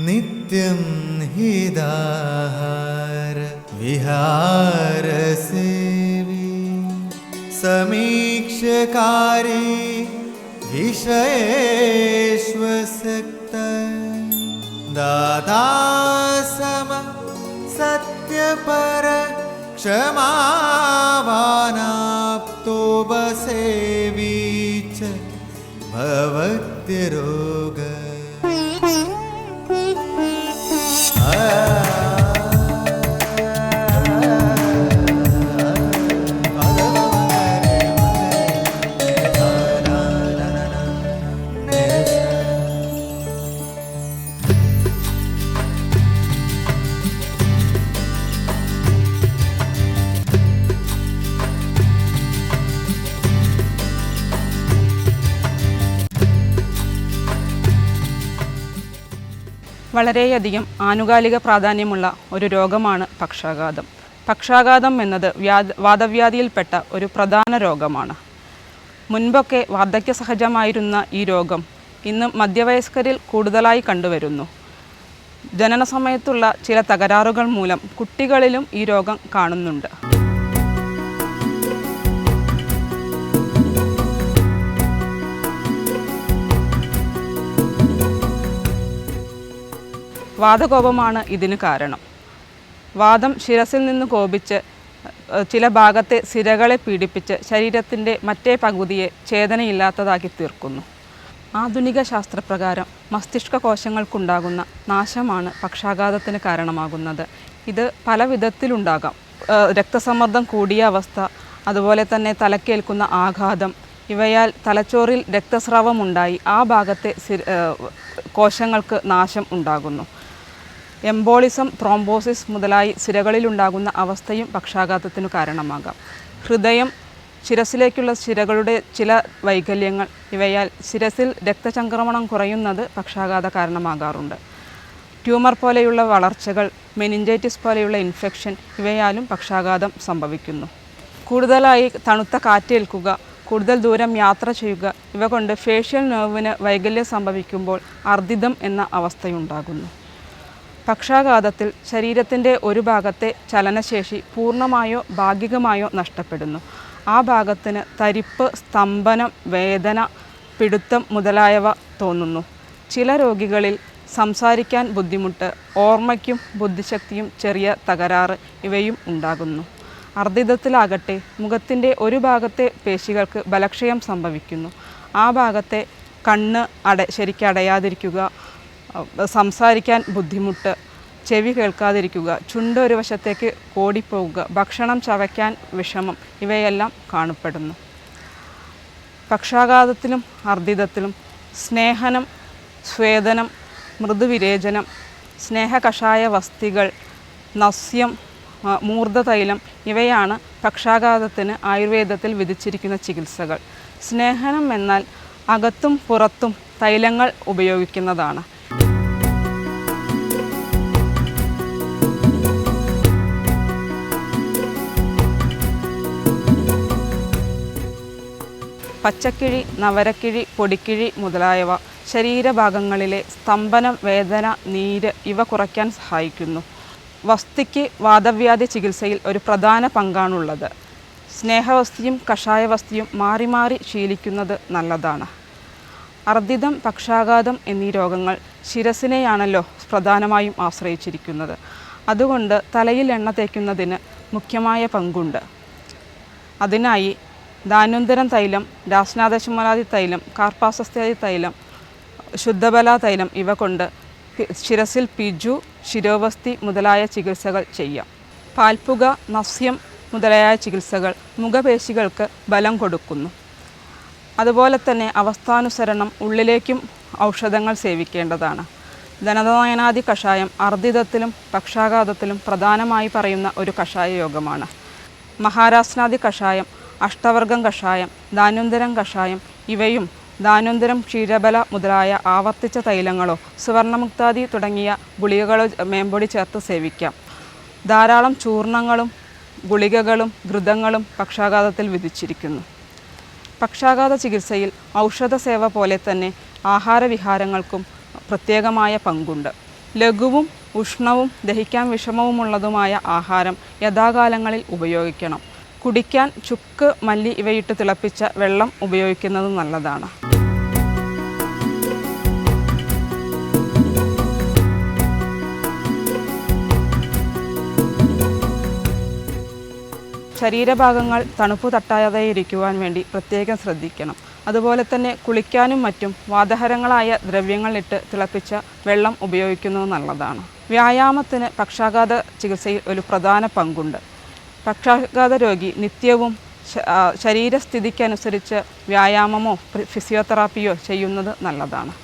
നിത്യം ഹിതാഹാര വിഹാരസേവി സമീക്ഷകാരി വിഷയേഷ്വസക്ത ദാതാസമ സത്യപര ക്ഷമാവാനാപ്തോപസേവീച്ച ഭവത്യരോഗ വളരെയധികം ആനുകാലിക പ്രാധാന്യമുള്ള ഒരു രോഗമാണ് പക്ഷാഘാതം. പക്ഷാഘാതം എന്നത് വാതവ്യാധിയിൽപ്പെട്ട ഒരു പ്രധാന രോഗമാണ്. മുൻപൊക്കെ വാർദ്ധക്യ സഹജമായിരുന്ന ഈ രോഗം ഇന്ന് മധ്യവയസ്കരിൽ കൂടുതലായി കണ്ടുവരുന്നു. ജനന സമയത്തുള്ള ചില തകരാറുകൾ മൂലം കുട്ടികളിലും ഈ രോഗം കാണുന്നുണ്ട്. വാതകോപമാണ് ഇതിന് കാരണം. വാദം ശിരസിൽ നിന്ന് കോപിച്ച് ചില ഭാഗത്തെ സിരകളെ പീഡിപ്പിച്ച് ശരീരത്തിൻ്റെ മറ്റേ പകുതിയെ ചേതനയില്ലാത്തതാക്കി തീർക്കുന്നു. ആധുനിക ശാസ്ത്രപ്രകാരം മസ്തിഷ്ക കോശങ്ങൾക്കുണ്ടാകുന്ന നാശമാണ് പക്ഷാഘാതത്തിന് കാരണമാകുന്നത്. ഇത് പല വിധത്തിലുണ്ടാകാം. രക്തസമ്മർദ്ദം കൂടിയ അവസ്ഥ, അതുപോലെ തന്നെ തലക്കേൽക്കുന്ന ആഘാതം, ഇവയാൽ തലച്ചോറിൽ രക്തസ്രാവമുണ്ടായി ആ ഭാഗത്തെ കോശങ്ങൾക്ക് നാശം ഉണ്ടാകുന്നു. എംബോളിസം, ത്രോംബോസിസ് മുതലായി സിരകളിലുണ്ടാകുന്ന അവസ്ഥയും പക്ഷാഘാതത്തിനു കാരണമാകാം. ഹൃദയം, ശിരസിലേക്കുള്ള സിരകളുടെ ചില വൈകല്യങ്ങൾ, ഇവയാൽ ശിരസിൽ രക്തചംക്രമണം കുറയുന്നത് പക്ഷാഘാത കാരണമാകാറുണ്ട്. ട്യൂമർ പോലെയുള്ള വളർച്ചകൾ, മെനിഞ്ചൈറ്റിസ് പോലെയുള്ള ഇൻഫെക്ഷൻ, ഇവയാലും പക്ഷാഘാതം സംഭവിക്കുന്നു. കൂടുതലായി തണുത്ത കാറ്റേൽക്കുക, കൂടുതൽ ദൂരം യാത്ര ചെയ്യുക, ഇവ കൊണ്ട് ഫേഷ്യൽ നെർവിന് വൈകല്യം സംഭവിക്കുമ്പോൾ അർദ്ദിതം എന്ന അവസ്ഥയുണ്ടാകുന്നു. പക്ഷാഘാതത്തിൽ ശരീരത്തിൻ്റെ ഒരു ഭാഗത്തെ ചലനശേഷി പൂർണ്ണമായോ ഭാഗികമായോ നഷ്ടപ്പെടുന്നു. ആ ഭാഗത്തിന് തരിപ്പ്, സ്തംഭനം, വേദന, പിടുത്തം മുതലായവ തോന്നുന്നു. ചില രോഗികളിൽ സംസാരിക്കാൻ ബുദ്ധിമുട്ട്, ഓർമ്മയ്ക്കും ബുദ്ധിശക്തിയും ചെറിയ തകരാറ് ഇവയും ഉണ്ടാകുന്നു. അർദ്ദിതത്തിലാകട്ടെ മുഖത്തിൻ്റെ ഒരു ഭാഗത്തെ പേശികൾക്ക് ബലക്ഷയം സംഭവിക്കുന്നു. ആ ഭാഗത്തെ കണ്ണ് ശരിക്കടയാതിരിക്കുക, സംസാരിക്കാൻ ബുദ്ധിമുട്ട്, ചെവി കേൾക്കാതിരിക്കുക, ചുണ്ട് ഒരു വശത്തേക്ക് ഓടിപ്പോവുക, ഭക്ഷണം ചവയ്ക്കാൻ വിഷമം, ഇവയെല്ലാം കാണപ്പെടുന്നു. പക്ഷാഘാതത്തിലും അർദ്ദിതത്തിലും സ്നേഹനം, സ്വേദനം, മൃദുവിരേചനം, സ്നേഹകഷായ വസ്തികൾ, നസ്യം, മൂർധതൈലം ഇവയാണ് പക്ഷാഘാതത്തിന് ആയുർവേദത്തിൽ വിധിച്ചിരിക്കുന്ന ചികിത്സകൾ. സ്നേഹനം എന്നാൽ അകത്തും പുറത്തും തൈലങ്ങൾ ഉപയോഗിക്കുന്നതാണ്. പച്ചക്കിഴി, നവരക്കിഴി, പൊടിക്കിഴി മുതലായവ ശരീരഭാഗങ്ങളിലെ സ്തംഭനം, വേദന, നീര് ഇവ കുറയ്ക്കാൻ സഹായിക്കുന്നു. വസ്തിക്ക് വാതവ്യാധി ചികിത്സയിൽ ഒരു പ്രധാന പങ്കാണുള്ളത്. സ്നേഹവസ്തിയും കഷായവസ്തിയും മാറി മാറി ശീലിക്കുന്നത് നല്ലതാണ്. അർദ്ദിതം, പക്ഷാഘാതം എന്നീ രോഗങ്ങൾ ശിരസിനെയാണല്ലോ പ്രധാനമായും ആശ്രയിച്ചിരിക്കുന്നത്. അതുകൊണ്ട് തലയിൽ എണ്ണ തേക്കുന്നതിന് മുഖ്യമായ പങ്കുണ്ട്. അതിനായി ധാന്വന്തരം തൈലം, രാസ്നാദശമലാദി തൈലം, കാർപ്പാസസ്ത്യാദി തൈലം, ശുദ്ധബല തൈലം ഇവ കൊണ്ട് ശിരസിൽ പിജു, ശിരോവസ്തി മുതലായ ചികിത്സകൾ ചെയ്യാം. പാൽപ്പുക, നസ്യം മുതലായ ചികിത്സകൾ മുഖപേശികൾക്ക് ബലം കൊടുക്കുന്നു. അതുപോലെ തന്നെ അവസ്ഥാനുസരണം ഉള്ളിലേക്കും ഔഷധങ്ങൾ സേവിക്കേണ്ടതാണ്. ധനനയനാദി കഷായം അർദ്ദിതത്തിലും പക്ഷാഘാതത്തിലും പ്രധാനമായി പറയുന്ന ഒരു കഷായ യോഗമാണ്. മഹാരാസ്നാദി കഷായം, അഷ്ടവർഗം കഷായം, ധാന്വന്തരം കഷായം ഇവയും ധാന്വന്തരം, ക്ഷീരബല മുതലായ ആവർത്തിച്ച തൈലങ്ങളോ സുവർണമുക്താദി തുടങ്ങിയ ഗുളികകളോ മേമ്പൊടി ചേർത്ത് സേവിക്കാം. ധാരാളം ചൂർണങ്ങളും ഗുളികകളും ഘൃതങ്ങളും പക്ഷാഘാതത്തിൽ വിധിച്ചിരിക്കുന്നു. പക്ഷാഘാത ചികിത്സയിൽ ഔഷധ സേവ പോലെ തന്നെ ആഹാരവിഹാരങ്ങൾക്കും പ്രത്യേകമായ പങ്കുണ്ട്. ലഘുവും ഉഷ്ണവും ദഹിക്കാൻ വിഷമവുമുള്ളതുമായ ആഹാരം യഥാകാലങ്ങളിൽ ഉപയോഗിക്കണം. കുടിക്കാൻ ചുക്ക്, മല്ലി ഇവയിട്ട് തിളപ്പിച്ച വെള്ളം ഉപയോഗിക്കുന്നത് നല്ലതാണ്. ശരീരഭാഗങ്ങൾ തണുപ്പ് തട്ടാതെ ഇരിക്കുവാൻ വേണ്ടി പ്രത്യേകം ശ്രദ്ധിക്കണം. അതുപോലെ തന്നെ കുളിക്കാനും മറ്റും വാതഹരങ്ങളായ ദ്രവ്യങ്ങളിട്ട് തിളപ്പിച്ച വെള്ളം ഉപയോഗിക്കുന്നത് നല്ലതാണ്. വ്യായാമത്തിന് പക്ഷാഘാത ചികിത്സയിൽ ഒരു പ്രധാന പങ്കുണ്ട്. പക്ഷാഘാത രോഗി നിത്യവും ശരീരസ്ഥിതിക്കനുസരിച്ച് വ്യായാമമോ ഫിസിയോതെറാപ്പിയോ ചെയ്യുന്നത് നല്ലതാണ്.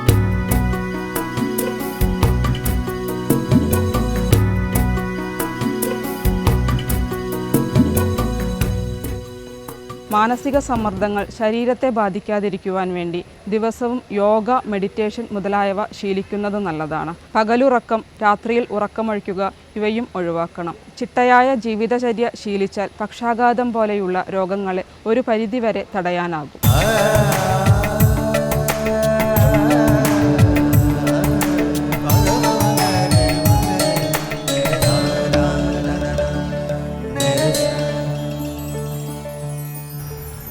മാനസിക സമ്മർദ്ദങ്ങൾ ശരീരത്തെ ബാധിക്കാതിരിക്കുവാൻ വേണ്ടി ദിവസവും യോഗ, മെഡിറ്റേഷൻ മുതലായവ ശീലിക്കുന്നത് നല്ലതാണ്. പകലുറക്കം, രാത്രിയിൽ ഉറക്കമൊഴിക്കുക ഇവയും ഒഴിവാക്കണം. ചിട്ടയായ ജീവിതചര്യ ശീലിച്ചാൽ പക്ഷാഘാതം പോലെയുള്ള രോഗങ്ങളെ ഒരു പരിധിവരെ തടയാനാകും.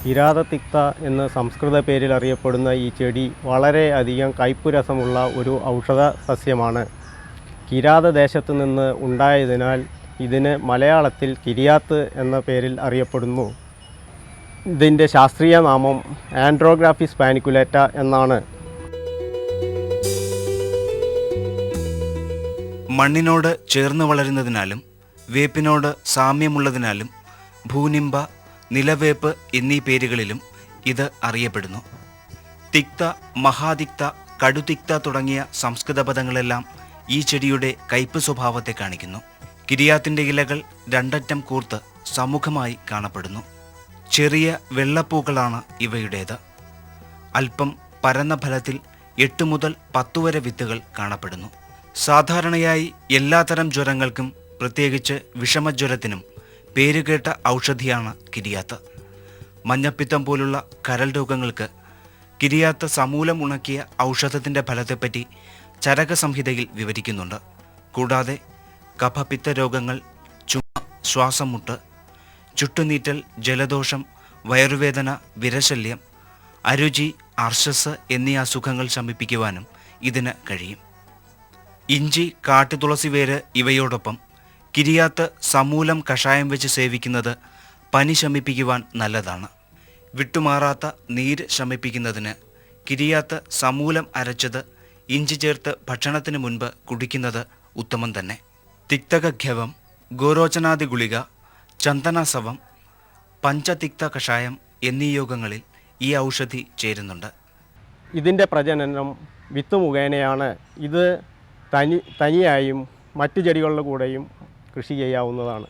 കിരാതതിക്ത എന്ന സംസ്കൃത പേരിൽ അറിയപ്പെടുന്ന ഈ ചെടി വളരെയധികം കയ്പുരസമുള്ള ഒരു ഔഷധ സസ്യമാണ്. കിരാത ദേശത്ത് നിന്ന് ഉണ്ടായതിനാൽ ഇതിന് മലയാളത്തിൽ കിരിയാത്ത് എന്ന പേരിൽ അറിയപ്പെടുന്നു. ഇതിൻ്റെ ശാസ്ത്രീയ നാമം ആൻഡ്രോഗ്രാഫിസ് പാനിക്കുലേറ്റ എന്നാണ്. മണ്ണിനോട് ചേർന്ന് വളരുന്നതിനാലും വേപ്പിനോട് സാമ്യമുള്ളതിനാലും ഭൂനിമ്പ, നിലവേപ്പ് എന്നീ പേരുകളിലും ഇത് അറിയപ്പെടുന്നു. തിക്ത, മഹാതിക്ത, കടുതിക്ത തുടങ്ങിയ സംസ്കൃത പദങ്ങളെല്ലാം ഈ ചെടിയുടെ കയ്പ് സ്വഭാവത്തെ കാണിക്കുന്നു. കിരിയാത്തിൻ്റെ ഇലകൾ രണ്ടറ്റം കൂർത്ത് സമുഖമായി കാണപ്പെടുന്നു. ചെറിയ വെള്ളപ്പൂക്കളാണ് ഇവയുടേത്. അല്പം പരന്ന ഫലത്തിൽ 8 മുതൽ 10 വരെ വിത്തുകൾ കാണപ്പെടുന്നു. സാധാരണയായി എല്ലാത്തരം ജ്വരങ്ങൾക്കും, പ്രത്യേകിച്ച് വിഷമജ്വരത്തിനും പേരുകേട്ട ഔഷധിയാണ് കിരിയാത്ത്. മഞ്ഞപ്പിത്തം പോലുള്ള കരൾ രോഗങ്ങൾക്ക് കിരിയാത്ത് സമൂലം ഉണക്കിയ ഔഷധത്തിൻ്റെ ഫലത്തെപ്പറ്റി ചരകസംഹിതയിൽ വിവരിക്കുന്നുണ്ട്. കൂടാതെ കഫപിത്ത രോഗങ്ങൾ, ചുമ, ശ്വാസമുട്ട്, ചുട്ടുനീറ്റൽ, ജലദോഷം, വയറുവേദന, വിരശല്യം, അരുചി, അർശസ് എന്നീ അസുഖങ്ങൾ ശമിപ്പിക്കുവാനും ഇതിന് കഴിയും. ഇഞ്ചി, കാട്ടുതുളസിവേര് ഇവയോടൊപ്പം കിരിയാത്ത് സമൂലം കഷായം വെച്ച് സേവിക്കുന്നത് പനി ശമിപ്പിക്കുവാൻ നല്ലതാണ്. വിട്ടുമാറാത്ത നീര് ശമിപ്പിക്കുന്നതിന് കിരിയാത്ത് സമൂലം അരച്ചത് ഇഞ്ചി ചേർത്ത് ഭക്ഷണത്തിന് മുൻപ് കുടിക്കുന്നത് ഉത്തമം തന്നെ. തിക്തകഘ്യവം, ഗോരോചനാദി ഗുളിക, ചന്ദനസവം, പഞ്ചതിക്ത കഷായം എന്നീ യോഗങ്ങളിൽ ഈ ഔഷധി ചേരുന്നുണ്ട്. ഇതിൻ്റെ പ്രജനനം വിത്ത് മുഖേനയാണ്. ഇത് തനിയായും മറ്റു ചെടികളുടെ കൂടെയും കൃഷി ചെയ്യാവുന്നതാണ്.